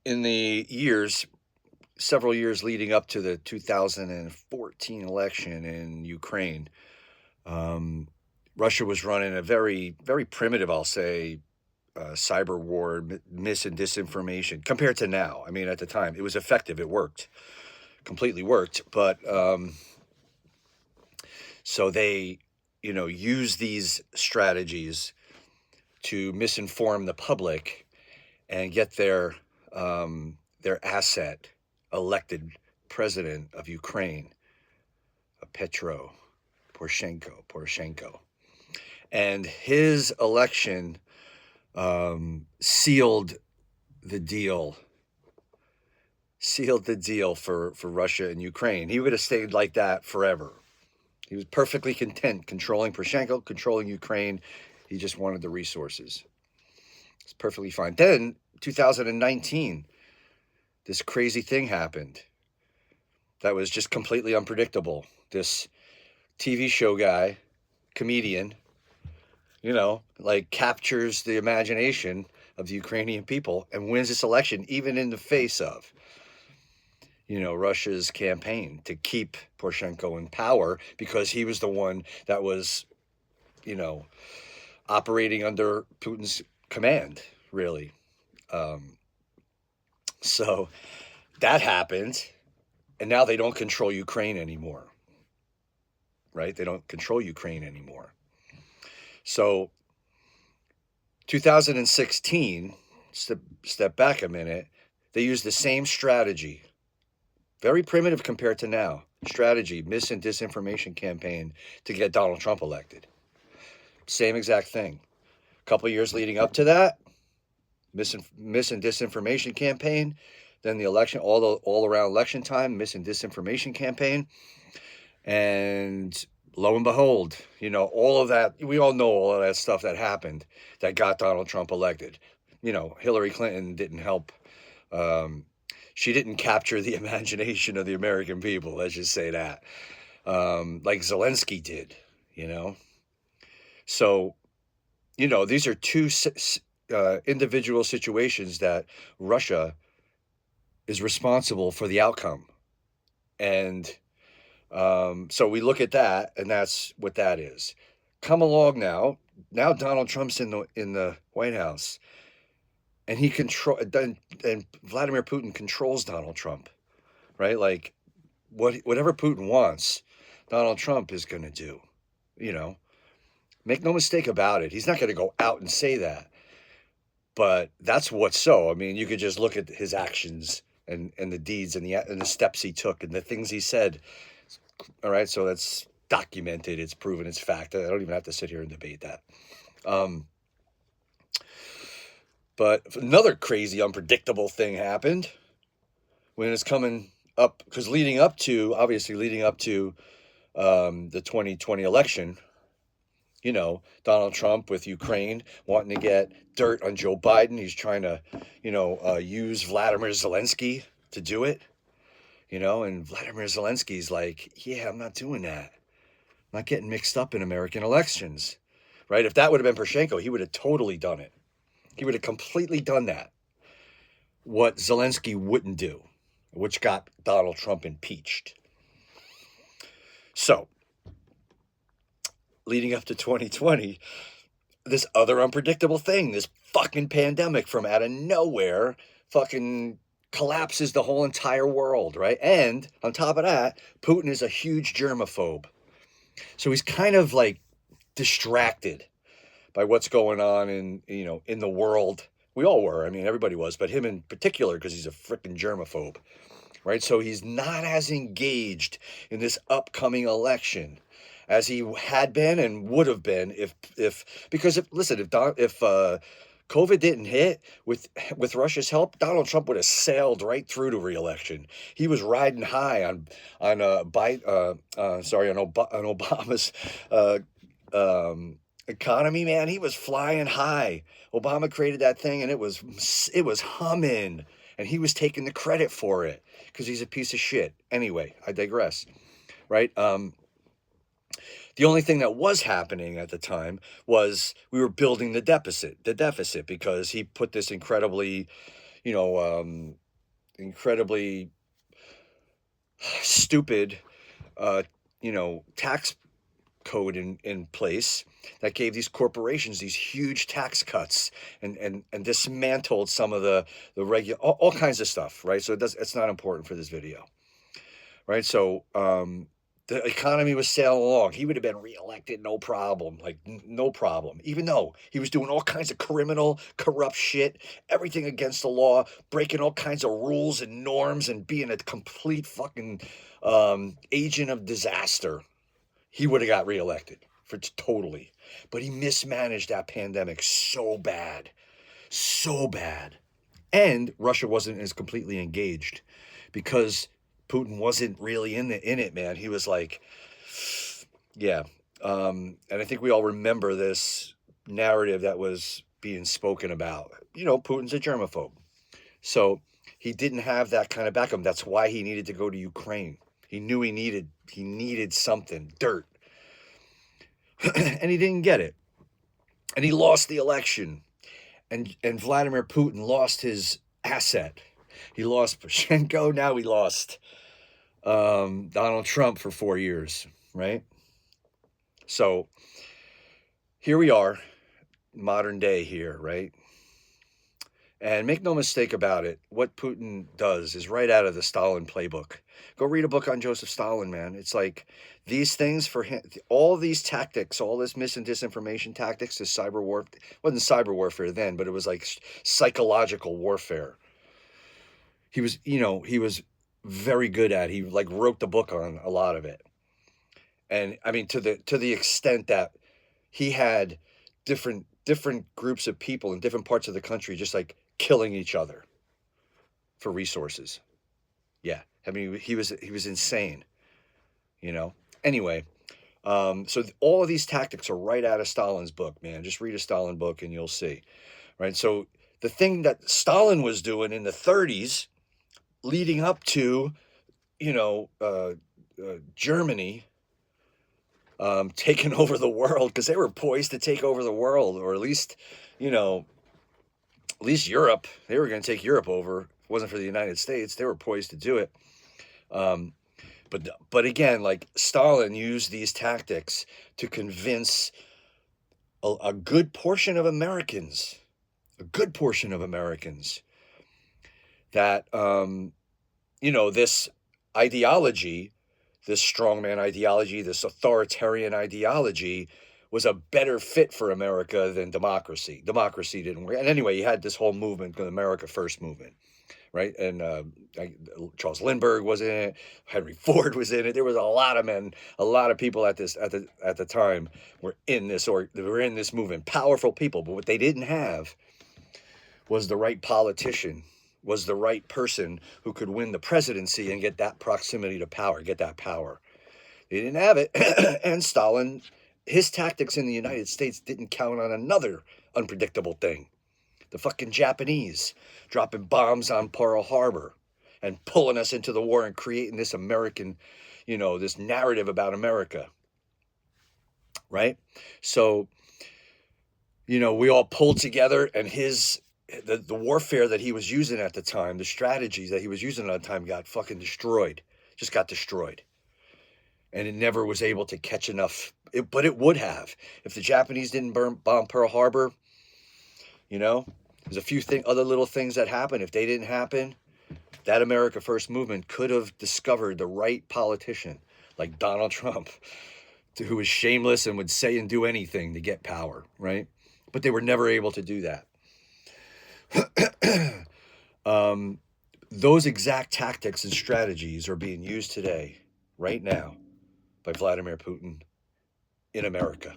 in the several years leading up to the 2014 election in Ukraine, um, Russia was running a very, very primitive, I'll say, cyber war, mis and disinformation compared to now. I mean, at the time, it was effective. It worked, completely worked. But so they, use these strategies to misinform the public and get their asset elected president of Ukraine, Petro Poroshenko, and his election sealed the deal. Sealed the deal for Russia and Ukraine. He would have stayed like that forever. He was perfectly content controlling Poroshenko, controlling Ukraine. He just wanted the resources. It's perfectly fine. Then 2019, this crazy thing happened that was just completely unpredictable. This TV show guy, comedian, captures the imagination of the Ukrainian people and wins this election, even in the face of, Russia's campaign to keep Poroshenko in power because he was the one that was, operating under Putin's command, really. So that happened, and now they don't control Ukraine anymore, right? They don't control Ukraine anymore. So 2016, step back a minute, they used the same strategy, very primitive compared to now, strategy, mis and disinformation campaign to get Donald Trump elected. Same exact thing. A couple of years leading up to that, mis and disinformation campaign, then the election, all around election time, mis and disinformation campaign, and lo and behold, all of that, we all know all of that stuff that happened that got Donald Trump elected. Hillary Clinton didn't help. She didn't capture the imagination of the American people, let's just say that, like Zelensky did, So, these are two individual situations that Russia is responsible for the outcome. And so we look at that, and that's what that is. Come along now. Now Donald Trump's in the White House, and and Vladimir Putin controls Donald Trump, right? Like whatever Putin wants, Donald Trump is going to do. Make no mistake about it. He's not going to go out and say that, but that's what's so. I mean, you could just look at his actions and the deeds and the steps he took and the things he said. All right, so that's documented. It's proven. It's fact. I don't even have to sit here and debate that. But another crazy, unpredictable thing happened when it's coming up, because leading up to the 2020 election, Donald Trump with Ukraine wanting to get dirt on Joe Biden. He's trying to, use Vladimir Zelensky to do it, and Vladimir Zelensky's like, yeah, I'm not doing that. I'm not getting mixed up in American elections, right? If that would have been Poroshenko, he would have totally done it. He would have completely done that. What Zelensky wouldn't do, which got Donald Trump impeached. So, leading up to 2020, this other unpredictable thing, this fucking pandemic from out of nowhere fucking collapses the whole entire world, right? And on top of that, Putin is a huge germaphobe. So he's kind of like distracted by what's going on in the world. We all were. I mean, everybody was, but him in particular, because he's a freaking germaphobe, right? So he's not as engaged in this upcoming election as he had been and would have been if COVID didn't hit with Russia's help, Donald Trump would have sailed right through to re-election. He was riding high on Obama's economy, man. He was flying high. Obama created that thing, and it was humming, and he was taking the credit for it because he's a piece of shit. Anyway, I digress. Right? The only thing that was happening at the time was we were building the deficit because he put this incredibly, you know, incredibly stupid, uh, tax code in place that gave these corporations these huge tax cuts and dismantled some of the regular all kinds of stuff, right? So it's not important for this video, right? So the economy was sailing along. He would have been reelected, no problem, like no problem. Even though he was doing all kinds of criminal, corrupt shit, everything against the law, breaking all kinds of rules and norms, and being a complete fucking agent of disaster, he would have got reelected for totally. But he mismanaged that pandemic so bad, so bad. And Russia wasn't as completely engaged because Putin wasn't really in it, man. He was like, yeah. And I think we all remember this narrative that was being spoken about. Putin's a germaphobe. So he didn't have that kind of backup. That's why he needed to go to Ukraine. He knew he needed something, dirt. And he didn't get it. And he lost the election. And Vladimir Putin lost his asset. He lost Poroshenko. Now he lost Donald Trump for 4 years, right? So here we are, modern day here, right? And make no mistake about it, what Putin does is right out of the Stalin playbook. Go read a book on Joseph Stalin, man. It's like these things for him, all these tactics, all this mis and disinformation tactics, this cyber warfare, wasn't cyber warfare then, but it was like psychological warfare. He was very good at. He like wrote the book on a lot of it. And I mean, to the extent that he had different groups of people in different parts of the country just like killing each other for resources. Yeah, I mean, he was insane, Anyway, so all of these tactics are right out of Stalin's book, man. Just read a Stalin book and you'll see, right? So the thing that Stalin was doing in the 30s, leading up to, Germany taking over the world, because they were poised to take over the world, or at least Europe. They were going to take Europe over. If it wasn't for the United States, they were poised to do it. But again, like Stalin used these tactics to convince a good portion of Americans, that this ideology, this strongman ideology, this authoritarian ideology was a better fit for America than democracy. Democracy didn't work. And anyway, you had this whole movement, the America First movement, right? And Charles Lindbergh was in it. Henry Ford was in it. There was a lot of men, a lot of people at the time were in this movement. Powerful people, but what they didn't have was the right politician, was the right person who could win the presidency and get that proximity to power, get that power. They didn't have it. And Stalin, his tactics in the United States didn't count on another unpredictable thing. The fucking Japanese dropping bombs on Pearl Harbor and pulling us into the war and creating this American, this narrative about America. Right? So, we all pulled together, and the warfare that he was using at the time, the strategies that he was using at the time got fucking destroyed. Just got destroyed. And it never was able to catch enough. But it would have. If the Japanese didn't bomb Pearl Harbor, there's a few other little things that happened. If they didn't happen, that America First movement could have discovered the right politician, like Donald Trump, who was shameless and would say and do anything to get power, right? But they were never able to do that. Those exact tactics and strategies are being used today, right now, by Vladimir Putin in America.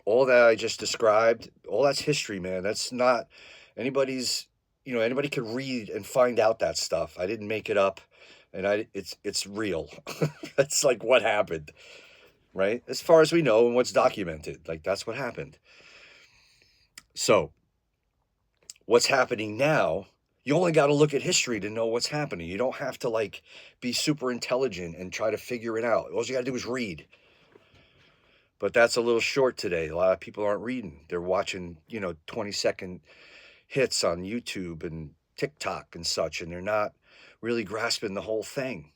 All that I just described, all that's history, man. That's not anybody's, anybody could read and find out that stuff. I didn't make it up, and it's real. That's like what happened, right? As far as we know and what's documented, like that's what happened. So what's happening now, you only got to look at history to know what's happening. You don't have to like be super intelligent and try to figure it out. All you got to do is read. But that's a little short today. A lot of people aren't reading. They're watching, 20-second, hits on YouTube and TikTok and such, and they're not really grasping the whole thing.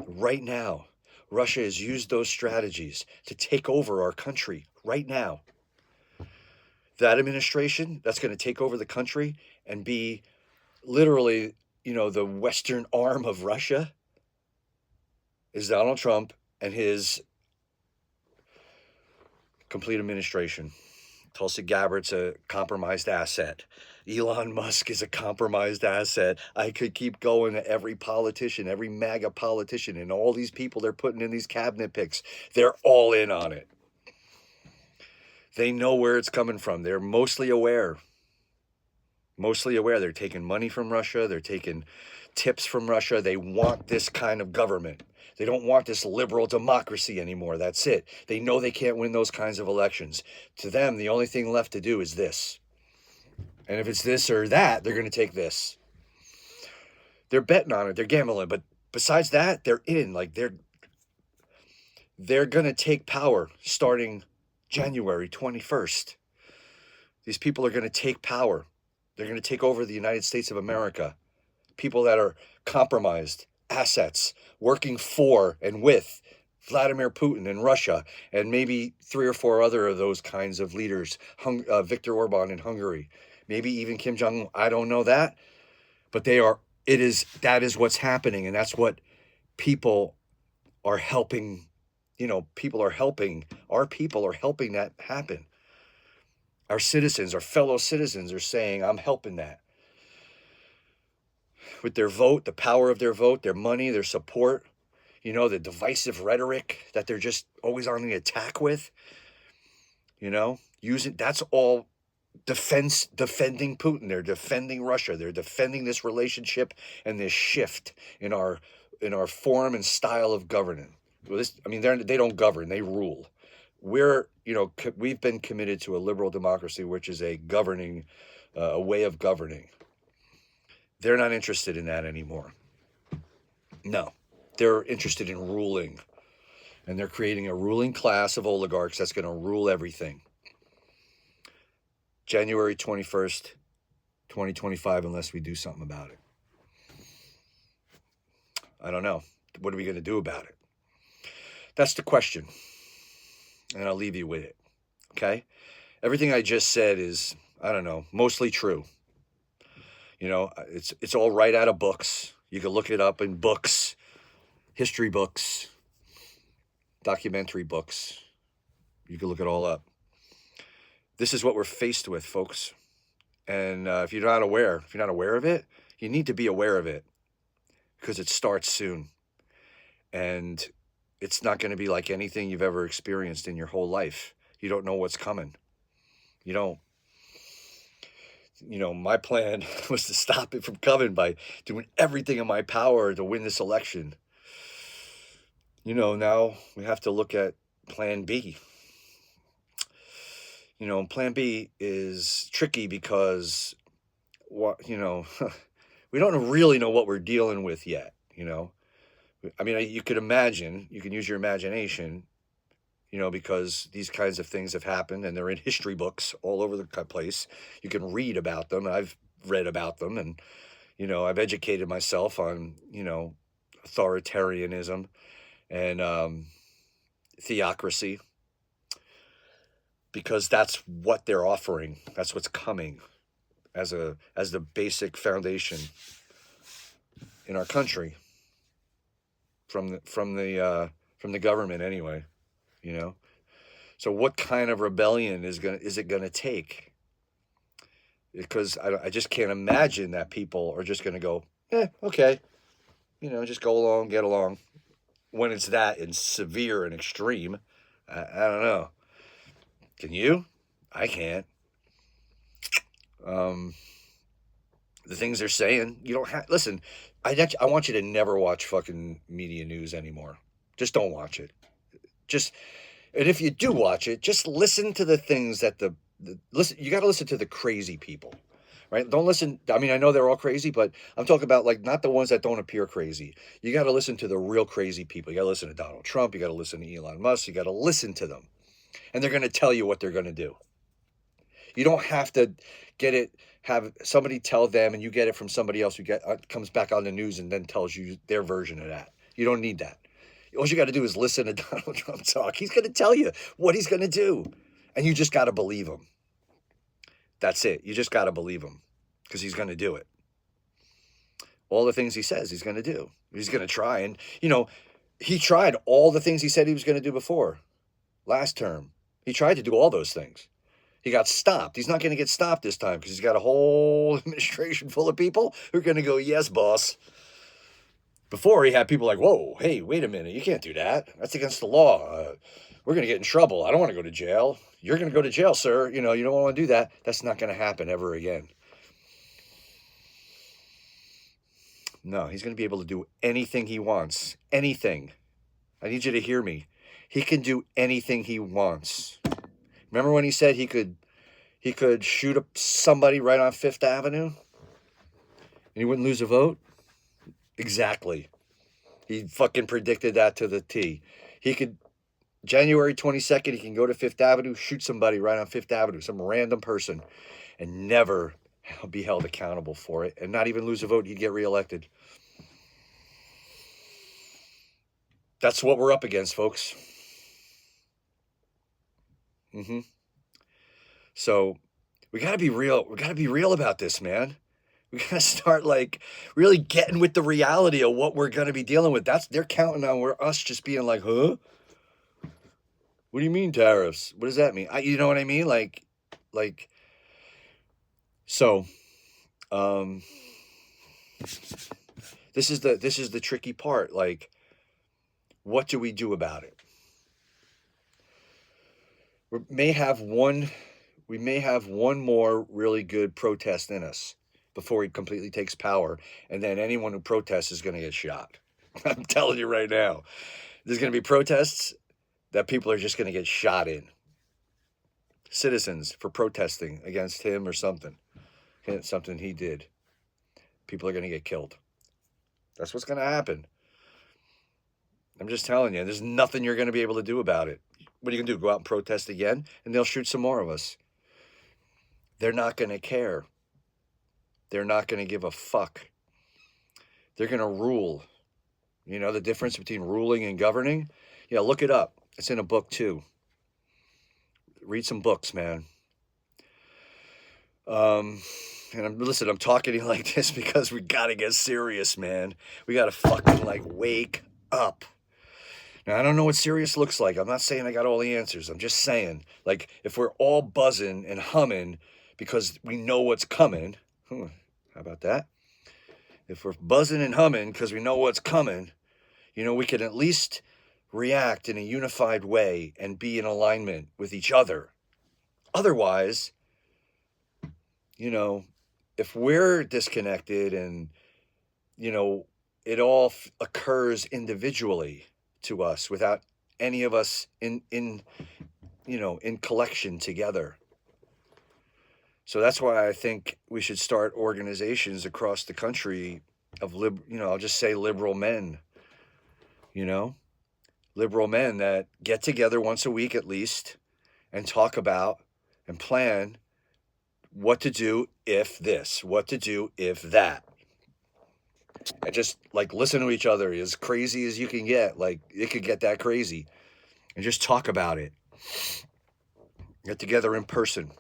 Right now, Russia has used those strategies to take over our country right now. That administration that's going to take over the country and be literally, the Western arm of Russia is Donald Trump and his complete administration. Tulsi Gabbard's a compromised asset. Elon Musk is a compromised asset. I could keep going to every politician, every MAGA politician, and all these people they're putting in these cabinet picks. They're all in on it. They know where it's coming from. They're mostly aware. They're taking money from Russia. They're taking tips from Russia. They want this kind of government. They don't want this liberal democracy anymore. That's it. They know they can't win those kinds of elections. To them, the only thing left to do is this. And if it's this or that, they're going to take this. They're betting on it. They're gambling. But besides that, they're in. Like they're going to take power starting January 21st. These people are going to take power. They're going to take over the United States of America. People that are compromised, assets, working for and with Vladimir Putin in Russia, and maybe 3 or 4 other of those kinds of leaders, Viktor Orban in Hungary, maybe even Kim Jong-un. I don't know that, but that is what's happening, and that's what people are helping. Our people are helping that happen. Our citizens, our fellow citizens are saying, I'm helping that. With their vote, the power of their vote, their money, their support, the divisive rhetoric that they're just always on the attack with, that's all defending Putin. They're defending Russia. They're defending this relationship and this shift in our form and style of governing. They don't govern, they rule. We've been committed to a liberal democracy, which is a way of governing. They're not interested in that anymore. No, they're interested in ruling. And they're creating a ruling class of oligarchs that's going to rule everything. January 21st, 2025, unless we do something about it. I don't know. What are we going to do about it? That's the question. And I'll leave you with it. Okay? Everything I just said is, mostly true. It's all right out of books. You can look it up in books, history books, documentary books. You can look it all up. This is what we're faced with, folks. And if you're not aware of it, you need to be aware of it, because it starts soon. And it's not going to be like anything you've ever experienced in your whole life. You don't know what's coming. You don't. My plan was to stop it from coming by doing everything in my power to win this election. Now we have to look at Plan B. Plan B is tricky because we don't really know what we're dealing with yet. You could imagine, you can use your imagination, because these kinds of things have happened and they're in history books all over the place. You can read about them. I've read about them, and, I've educated myself on, authoritarianism and theocracy, because that's what they're offering. That's what's coming as the basic foundation in our country from the government anyway. So what kind of rebellion is it gonna take? Because I just can't imagine that people are just gonna go, okay, just go along, get along, when it's that in severe and extreme. I don't know. Can you? I can't. The things they're saying, you don't have. Listen, I want you to never watch fucking media news anymore. Just don't watch it. And if you do watch it, just listen to the things that listen. You got to listen to the crazy people, right? Don't listen. I know they're all crazy, but I'm talking about not the ones that don't appear crazy. You got to listen to the real crazy people. You got to listen to Donald Trump. You got to listen to Elon Musk. You got to listen to them, and they're going to tell you what they're going to do. You don't have to get it have somebody tell them, and you get it from somebody else who comes back on the news and then tells you their version of that. You don't need that. All you got to do is listen to Donald Trump talk. He's going to tell you what he's going to do, and you just got to believe him. That's it. You just got to believe him because he's going to do it. All the things he says he's going to do. He's going to try. And, he tried all the things he said he was going to do before last term. He tried to do all those things. He got stopped. He's not going to get stopped this time because he's got a whole administration full of people who are going to go, yes, boss. Before, he had people like, whoa, hey, wait a minute. You can't do that. That's against the law. We're going to get in trouble. I don't want to go to jail. You're going to go to jail, sir. You don't want to do that. That's not going to happen ever again. No, he's going to be able to do anything he wants. Anything. I need you to hear me. He can do anything he wants. Remember when he said he could shoot up somebody right on Fifth Avenue? And he wouldn't lose a vote? Exactly. He fucking predicted that to the T. He could, January 22nd, he can go to Fifth Avenue, shoot somebody right on Fifth Avenue, some random person, and never be held accountable for it, and not even lose a vote. He'd get reelected. That's what we're up against, folks. So we got to be real. We got to be real about this, man. We got to start really getting with the reality of what we're going to be dealing with. They're counting on us just being like, huh? What do you mean tariffs? What does that mean? You know what I mean? So, this is the tricky part. What do we do about it? We may have one more really good protest in us before he completely takes power, and then anyone who protests is going to get shot. I'm telling you right now, there's going to be protests that people are just going to get shot in. Citizens for protesting against him or something he did. People are going to get killed. That's what's going to happen. I'm just telling you, there's nothing you're going to be able to do about it. What are you going to do? Go out and protest again? And they'll shoot some more of us. They're not going to care. They're not going to give a fuck. They're going to rule. The difference between ruling and governing? Yeah, look it up. It's in a book too. Read some books, man. And I'm talking to you like this because we got to get serious, man. We got to fucking wake up. Now, I don't know what serious looks like. I'm not saying I got all the answers. I'm just saying, if we're all buzzing and humming because we know what's coming, how about that? If we're buzzing and humming because we know what's coming, we can at least react in a unified way and be in alignment with each other. Otherwise, if we're disconnected and, it all occurs individually to us without any of us in collection together. So that's why I think we should start organizations across the country of I'll just say liberal men, liberal men that get together once a week at least and talk about and plan what to do if this, what to do if that. And just listen to each other as crazy as you can get. It could get that crazy. And just talk about it. Get together in person.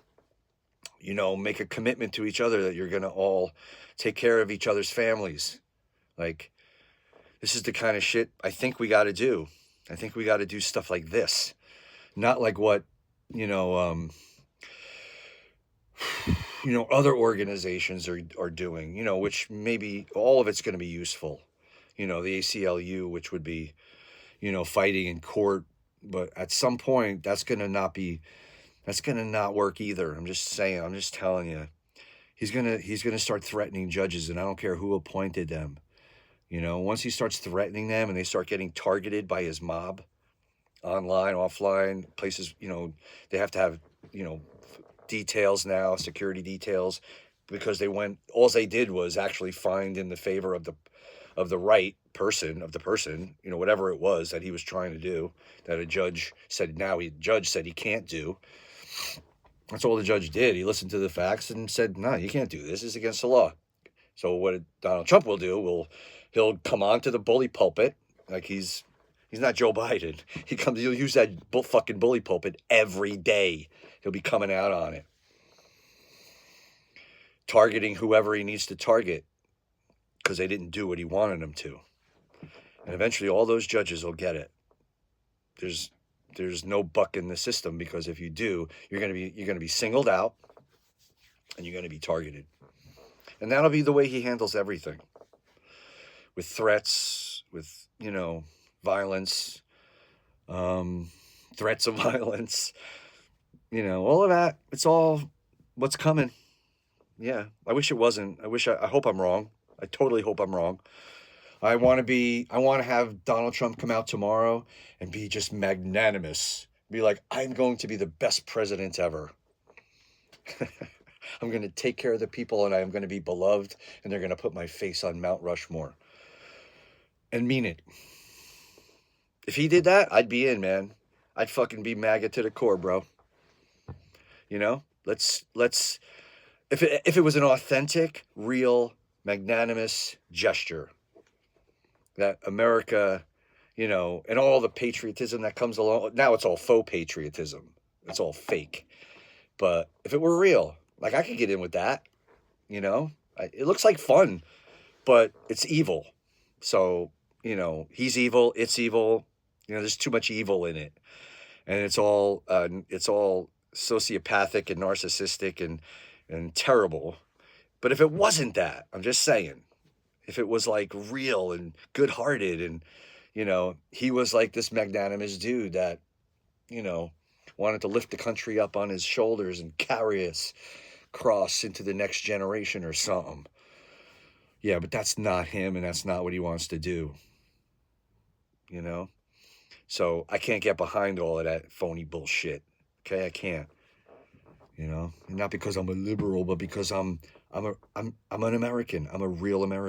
Make a commitment to each other that you're going to all take care of each other's families. This is the kind of shit I think we got to do. I think we got to do stuff like this. Not like what, other organizations are doing, which maybe all of it's going to be useful. The ACLU, which would be, fighting in court. But at some point, that's going to not work either. I'm just telling you. He's going to start threatening judges, and I don't care who appointed them. Once he starts threatening them and they start getting targeted by his mob, online, offline, places, they have to have, details now, security details, because all they did was actually find in the favor of the right person, whatever it was that he was trying to do, that a judge said he can't do. That's all the judge did. He listened to the facts and said, no, you can't do this. This is against the law. So what Donald Trump will do, he'll come on to the bully pulpit like he's not Joe Biden. He'll use that fucking bully pulpit every day. He'll be coming out on it, targeting whoever he needs to target because they didn't do what he wanted them to. And eventually all those judges will get it. There's no buck in the system, because if you do, you're going to be singled out and you're going to be targeted. And that'll be the way he handles everything. With threats, with, violence, threats of violence, all of that. It's all what's coming. Yeah. I wish it wasn't. I hope I'm wrong. I totally hope I'm wrong. I want to have Donald Trump come out tomorrow and be just magnanimous. Be like, I'm going to be the best president ever. I'm going to take care of the people, and I'm going to be beloved, and they're going to put my face on Mount Rushmore. And mean it. If he did that, I'd be in, man. I'd fucking be MAGA to the core, bro. Let's if it was an authentic, real, magnanimous gesture that America, and all the patriotism that comes along. Now it's all faux patriotism. It's all fake. But if it were real, like, I could get in with that, it looks like fun, but it's evil. So, he's evil, it's evil, there's too much evil in it. And it's all sociopathic and narcissistic and terrible. But if it wasn't that, I'm just saying, if it was like real and good-hearted and, he was like this magnanimous dude that, wanted to lift the country up on his shoulders and carry us across into the next generation or something. Yeah, but that's not him, and that's not what he wants to do. So I can't get behind all of that phony bullshit. Okay, I can't. And not because I'm a liberal, but because I'm an American. I'm a real American.